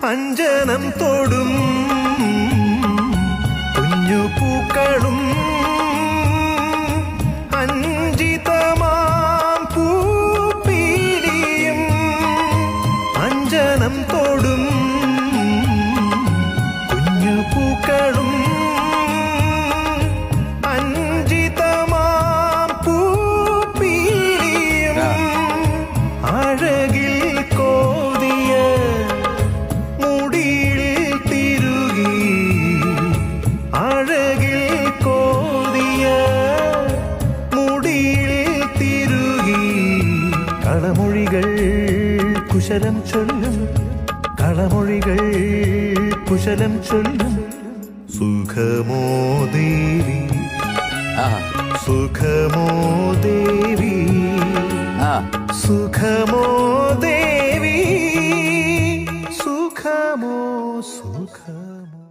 അഞ്ജനം തൊടും കുഞ്ഞു പൂക്കളും അഞ്ജിതമാം പൂപ്പീലിയും അഞ്ജനം തൊടും കുഞ്ഞു പൂക്കളും അഞ്ജിതമാം പൂപ്പീലിയും അഴകിൽ കോതിയ മുടിയിൽ തിരുകി അഴകിൽ കോതിയ മുടിയിൽ തിരുകി കളമൊഴികൾ കുശലം ചൊല്ലും കളമൊഴികൾ കുശലം ചൊല്ലും സുഖമോ ദേവി സുഖമോ ദേവി സുഖമോ ദേവി സുഖമോ സുഖമോ